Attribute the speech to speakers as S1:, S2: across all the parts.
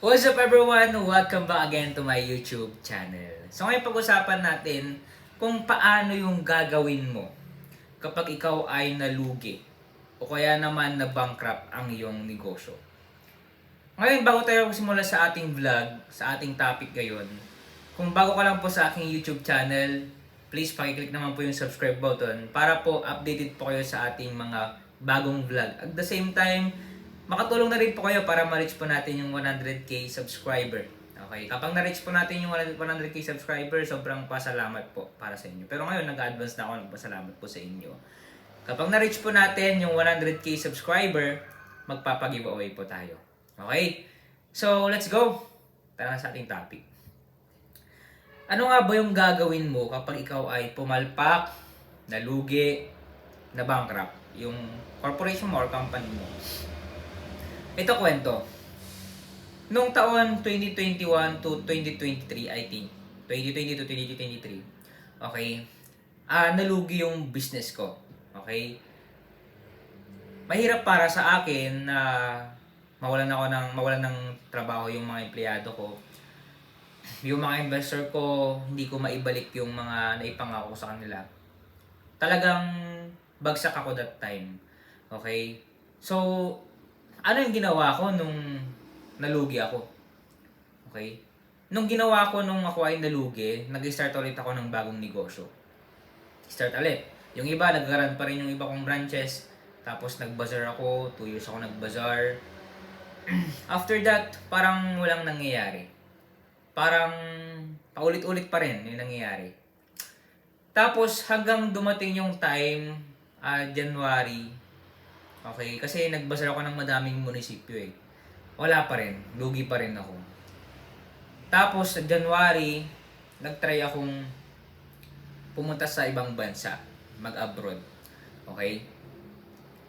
S1: What's up everyone? Welcome back again to my YouTube channel. So ngayon pag-usapan natin kung paano yung gagawin mo kapag ikaw ay nalugi o kaya naman na bankrupt ang iyong negosyo. Ngayon bago tayo simula sa ating vlog, sa ating topic ngayon, kung bago ka lang po sa aking YouTube channel, please pakiclick naman po yung subscribe button para po updated po kayo sa ating mga bagong vlog. At the same time, makatulong na rin po kayo para ma-reach po natin yung 100k subscriber. Okay, kapag na-reach po natin yung 100k subscriber, sobrang pasalamat po para sa inyo. Pero ngayon, nag-advance na ako, nagpasalamat po sa inyo. Kapag na-reach po natin yung 100k subscriber, magpapag-giveaway po tayo. Okay? So, let's go! Tara na sa ating topic. Ano nga ba yung gagawin mo kapag ikaw ay pumalpak, nalugi, na bankrupt? Yung corporation mo or company mo. Ito kwento. Nung taon 2021 to 2023, I think. 2020 to 2023. Okay. Nalugi yung business ko. Okay. Mahirap para sa akin na mawalan ng trabaho yung mga empleyado ko. Yung mga investor ko, hindi ko maibalik yung mga naipangako sa kanila. Talagang bagsak ako that time. Okay. So, ano yung ginawa ko nung nalugi ako? Okay? Nung ginawa ko nung ako ay nalugi, nag-start ulit ako ng bagong negosyo. Start ulit. Yung iba, nag-run pa rin yung iba kong branches. Tapos nag-bazaar ako, 2 years ako nag-bazaar. After that, parang walang nangyayari. Parang paulit-ulit pa rin yung nangyayari. Tapos hanggang dumating yung time, January. Okay, kasi nagbasar ako ng madaming munisipyo eh. Wala pa rin, lugi pa rin ako. Tapos sa January, nagtry akong pumunta sa ibang bansa, mag-abroad. Okay?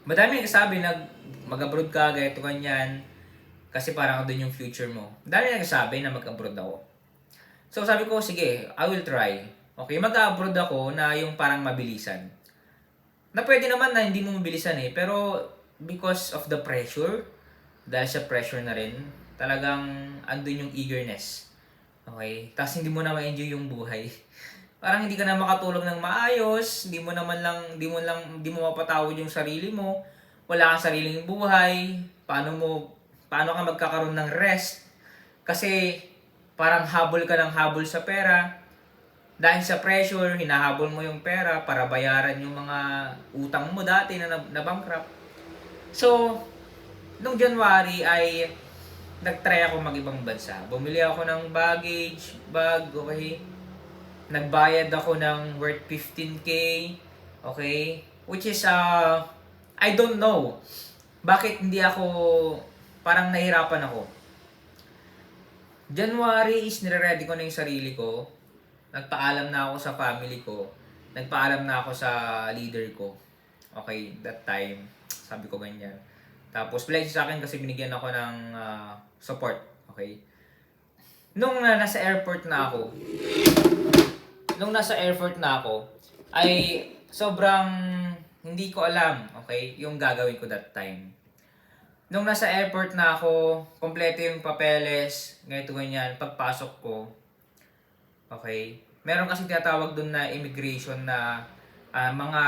S1: Madami nagsasabi mag-abroad ka, ganito ganyan, kasi parang doon yung future mo. Dami nagsasabi na mag-abroad ako. So sabi ko, sige, I will try. Okay, mag-abroad ako na yung parang mabilisan. Na pwede naman na hindi mo mabilisan eh, pero because of the pressure, dahil sa pressure na rin, talagang andun yung eagerness. Okay? Tapos hindi mo na ma-enjoy yung buhay. Parang hindi ka na makatulog ng maayos, hindi mo mapatawad yung sarili mo, wala kang sariling buhay, paano ka magkakaroon ng rest? Kasi parang habol ka ng habol sa pera. Dahil sa pressure, hinahabol mo yung pera para bayaran yung mga utang mo dati na bankrupt. So, nung January ay nag-try ako mag-ibang bansa. Bumili ako ng bag, okay? Nagbayad ako ng worth 15k, okay? Which is, I don't know. Bakit hindi ako, parang nahirapan ako. January is nire-ready ko na yung sarili ko. Nagpaalam na ako sa family ko. Nagpaalam na ako sa leader ko. Okay, that time, sabi ko ganyan. Tapos, blessed sa akin kasi binigyan ako ng support. Okay. Nung nasa airport na ako, ay sobrang hindi ko alam, okay, yung gagawin ko that time. Nung nasa airport na ako, kompleto yung papeles, ganito ganyan, pagpasok ko, okay. Meron kasi tinatawag doon na immigration na mga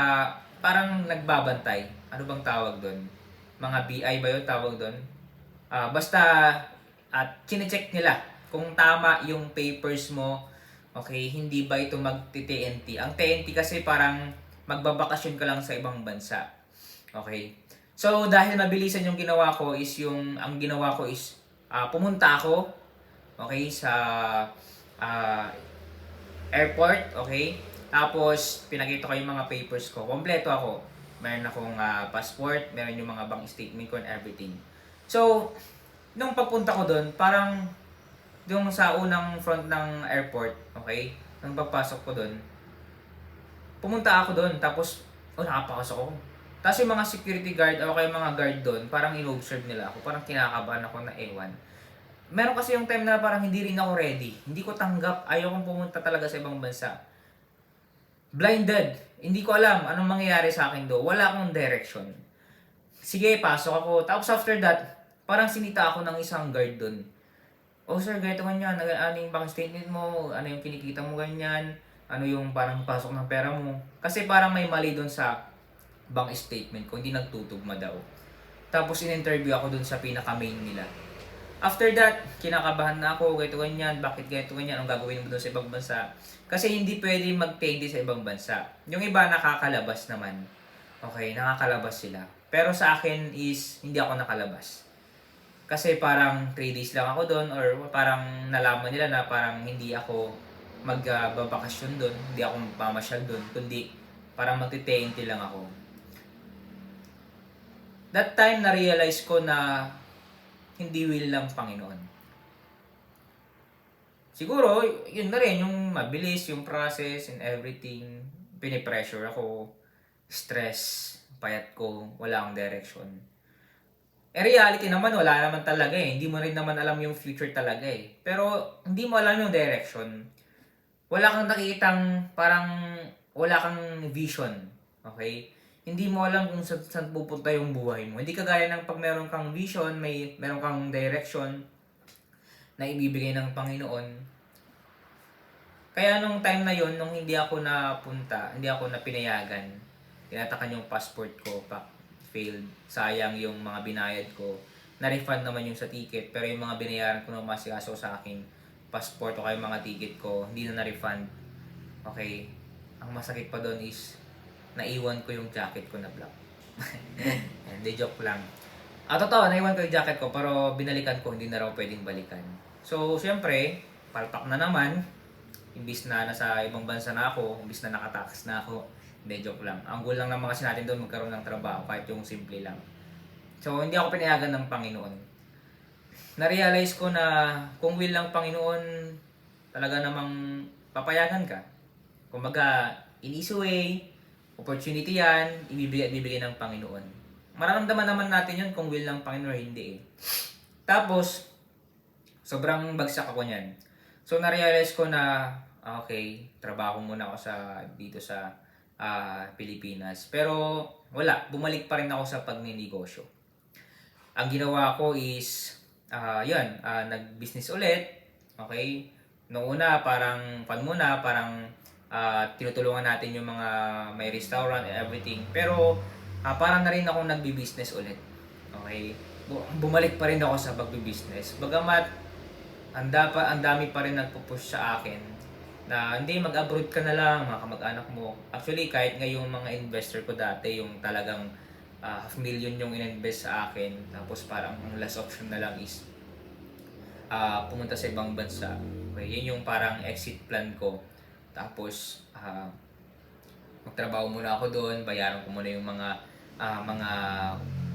S1: parang nagbabantay. Ano bang tawag doon? Mga BI ba yun tawag doon? Basta chine-check nila kung tama yung papers mo. Okay, hindi ba ito magti-TNT? Ang TNT kasi parang magbabakasyon ka lang sa ibang bansa. Okay. So dahil mabilisan yung ginawa ko is pumunta ako, okay, sa airport, okay? Tapos, pinakita ko yung mga papers ko. Kompleto ako. Meron akong passport, meron yung mga bank statement ko and everything. So, nung pagpunta ko doon, parang yung sa unang front ng airport, okay? Nung pagpasok ko doon, pumunta ako doon. Tapos, nakapasok ako. Tapos yung mga security guard o kaya mga guard doon, parang in-observe nila ako. Parang kinakabahan ako na ewan. Meron kasi yung time na parang hindi rin ako ready. Hindi ko tanggap. Ayaw kong pumunta talaga sa ibang bansa. Blinded. Hindi ko alam anong mangyayari sa akin do. Wala akong direction. Sige, pasok ako. Tapos after that, parang sinita ako ng isang guard doon. "Oh sir, ganito ganyan, ano yung bank statement mo, ano yung kinikita mo ganyan, ano yung parang pasok ng pera mo." Kasi parang may mali dun sa bank statement ko, hindi nagtutugma daw. Tapos in-interview ako dun sa pinaka-main nila. After that, kinakabahan na ako, ganito ganyan, bakit ganito ganyan, anong gagawin mo doon sa ibang bansa? Kasi hindi pwede mag-TD sa ibang bansa. Yung iba nakakalabas naman. Okay, nakakalabas sila. Pero sa akin is, hindi ako nakalabas. Kasi parang 3 days lang ako doon or parang nalaman nila na parang hindi ako magbabakasyon doon, hindi ako magmamasyal doon, kundi parang magte-TNT lang ako. That time, na-realize ko na hindi will ng Panginoon. Siguro, yun na rin, yung mabilis, yung process and everything. Pinipressure ako, stress, payat ko, wala akong direction. Reality naman, wala naman talaga eh. Hindi mo rin naman alam yung future talaga eh. Pero, hindi mo alam yung direction. Wala kang nakikitang, parang, wala kang vision. Okay? Hindi mo alam kung saan pupunta yung buhay mo. Hindi kagaya ng pag meron kang vision, meron kang direction na ibibigay ng Panginoon. Kaya nung time na yon, nung hindi ako napunta, hindi ako na pinayagan, tinatakan yung passport ko, failed, sayang yung mga binayad ko. Na-refund naman yung sa ticket, pero yung mga binayaran ko na masikaso sa aking passport o kaya mga ticket ko, hindi na na-refund. Okay, ang masakit pa doon is, naiwan ko yung jacket ko na black. Hindi, joke lang. Totoo, naiwan ko yung jacket ko, pero binalikan ko, hindi na raw pwedeng balikan. So, syempre, palpak na naman, imbis na nasa ibang bansa na ako, imbis na nakatakas na ako. Hindi, joke lang. Ang goal lang naman kasi natin doon magkaroon ng trabaho, kahit yung simple lang. So, hindi ako pinayagan ng Panginoon. Na-realize ko na kung will ng Panginoon, talaga namang papayagan ka. Kumbaga, in easy way, opportunity yan, ibibigay ng Panginoon. Mararamdaman naman natin yun kung will ng Panginoon o hindi eh. Tapos, sobrang bagsak ako niyan. So, na-realize ko na, okay, trabaho muna ako dito sa Pilipinas. Pero, wala, bumalik pa rin ako sa pagninegosyo. Ang ginawa ko is, nag-business ulit. Okay? Noong una, parang, tinutulungan natin yung mga may restaurant and everything. Pero, parang na rin akong nagbi-business ulit. Okay? Bumalik pa rin ako sa pagbi-business. Bagamat, ang dami pa rin nagpo-push sa akin na hindi, mag-abroad ka na lang, mga kamag-anak mo. Actually, kahit nga yung mga investor ko dati, yung talagang $500,000 yung in-invest sa akin, tapos parang ang last option na lang is pumunta sa ibang bansa. Okay, yun yung parang exit plan ko. Tapos, magtrabaho muna ako doon, bayaran ko muna yung mga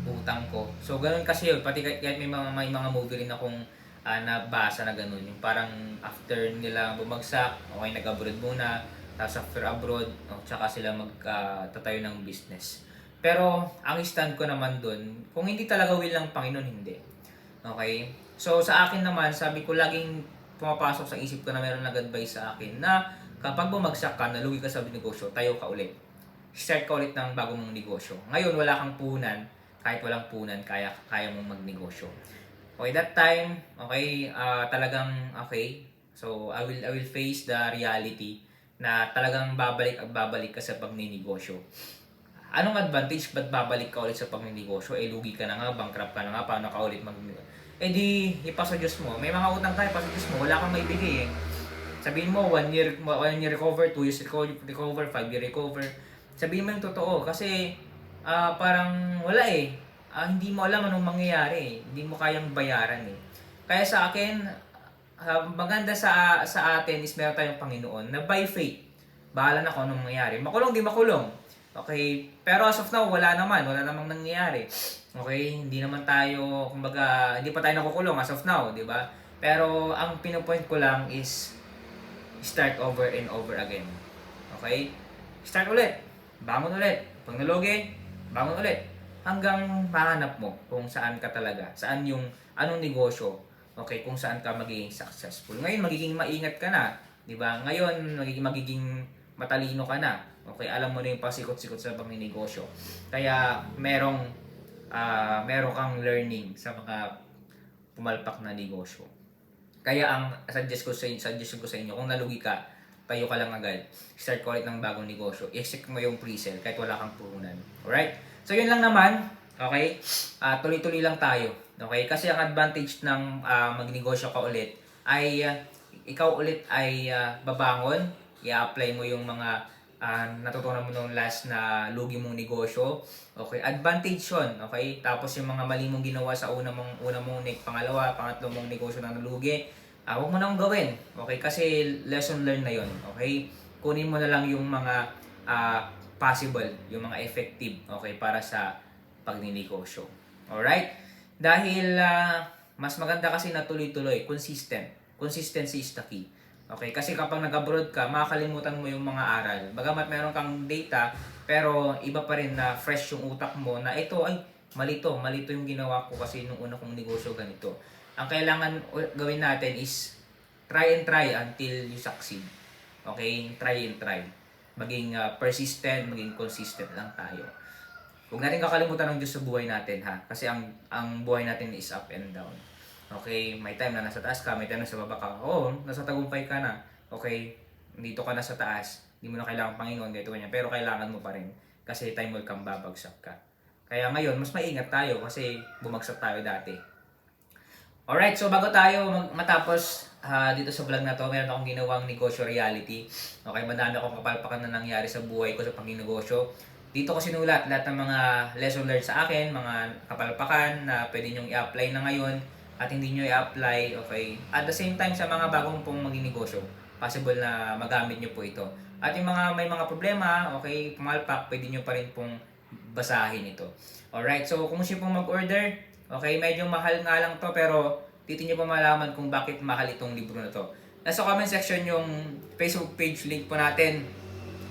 S1: utang ko. So, ganun kasi yun. Pati kahit may mga movie rin akong nabasa na ganun. Yung parang after nila bumagsak, okay, nag-abroad muna. Tapos after abroad, tsaka sila magtatayo ng business. Pero, ang stand ko naman doon, kung hindi talaga will ng Panginoon, hindi. Okay? So, sa akin naman, sabi ko, laging pumapasok sa isip ko na meron nag-advise sa akin na kapag bumagsak ka, nalugi ka sa negosyo, tayo ka ulit. Start ka ulit ng bagong negosyo. Ngayon, wala kang puhunan. Kahit walang puhunan, kaya mong magnegosyo. Okay, that time, okay, talagang okay. So, I will face the reality na talagang babalik ka sa pagninegosyo. Anong advantage? Ba't babalik ka ulit sa pagninegosyo? Lugi ka na nga, bankrupt ka na nga, paano ka ulit di, ipasa Diyos mo. May mga utang ka, ipasa Diyos mo, wala kang maibigay eh. Sabihin mo, 1 year recover, 2 years recover, 5 year recover. Sabihin mo yung totoo, kasi parang wala eh. Hindi mo alam anong mangyayari eh. Hindi mo kayang bayaran eh. Kaya sa akin, maganda sa atin is meron tayong Panginoon na by faith, bahala na kung anong mangyayari. Makulong, di makulong. Okay, pero as of now, wala namang nangyayari. Okay, hindi naman tayo, kumbaga, hindi pa tayo nakukulong as of now, di ba? Pero ang pinopoint ko lang is start over and over again. Okay? Start ulit. Bangon ulit. Pag nalugi, bangon ulit. Hanggang mahanap mo kung saan ka talaga. Saan yung, anong negosyo. Okay, kung saan ka magiging successful. Ngayon, magiging maingat ka na. Di ba? Ngayon, magiging matalino ka na. Okay, alam mo na yung pasikot-sikot sa pagninegosyo. Kaya, meron kang learning sa mga pumalpak na negosyo. Kaya ang suggestion ko sa inyo, kung nalugi ka, tayo ka lang agad. Start ko ulit ng bagong negosyo. I-execute mo yung pre-sale kahit wala kang puhunan. Alright? So yun lang naman. Okay? Tuloy-tuloy lang tayo. Okay? Kasi ang advantage ng magnegosyo ka ulit ay ikaw ulit ay babangon. I-apply mo yung mga natutunan mo nung last na lugi mong negosyo. Okay? Advantage yun. Okay? Tapos yung mga mali mong ginawa sa una mong pangalawa, pangatlo mong negosyo na nalugi, huwag mo nang gawin. Okay? Kasi lesson learned na yun. Okay? Kunin mo na lang yung mga possible, yung mga effective, okay, para sa pagninegosyo. Alright? Dahil mas maganda kasi na tuloy-tuloy, consistent. Consistency is the key. Okay? Kasi kapag nag-abroad ka, makakalimutan mo yung mga aral. Bagamat meron kang data, pero iba pa rin na fresh yung utak mo na ito ay malito yung ginawa ko kasi nung una kong negosyo ganito. Ang kailangan gawin natin is try and try until you succeed. Okay? Try and try. Maging persistent, maging consistent lang tayo. Huwag natin kakalimutan ng Diyos sa buhay natin, ha? Kasi ang buhay natin is up and down. Okay? May time na nasa taas ka, may time na nasa baba ka. Oo, nasa tagumpay ka na. Okay? Dito ka na sa taas. Hindi mo na kailangan Panginoon, ganito ganyan. Pero kailangan mo pa rin. Kasi time will come, babagsak ka. Kaya ngayon, mas maingat tayo kasi bumagsak tayo dati. Alright, so bago tayo matapos dito sa vlog na to, meron akong ginawang negosyo reality. Okay, madami akong kapalpakan na nangyari sa buhay ko sa pagninegosyo. Dito ko sinulat lahat ng mga lesson learned sa akin, mga kapalpakan na pwede nyong i-apply na ngayon at hindi nyo i-apply, okay? At the same time sa mga bagong pong magninegosyo, possible na magamit nyo po ito. At yung mga may mga problema, okay, pumalpak, pwede nyo pa rin pong basahin ito. Alright, so kung gusto pong mag-order, okay, medyo mahal nga lang to pero dito nyo pa malaman kung bakit mahal itong libro na to. Nasa comment section yung Facebook page link po natin.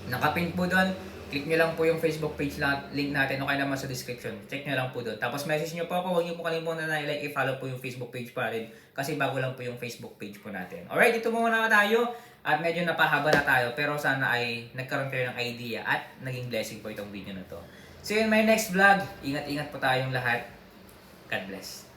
S1: Nakapin po doon. Click nyo lang po yung Facebook page link natin. Okay naman sa description. Check nyo lang po doon. Tapos message nyo po ako. Huwag nyo po kalimutan na i-like, i-follow po yung Facebook page pa rin. Kasi bago lang po yung Facebook page po natin. Alright, dito muna tayo. At medyo napahaba na tayo. Pero sana ay nagkaroon kayo ng idea at naging blessing po itong video na to. See you in my next vlog. Ingat-ingat po tayong lahat. God bless.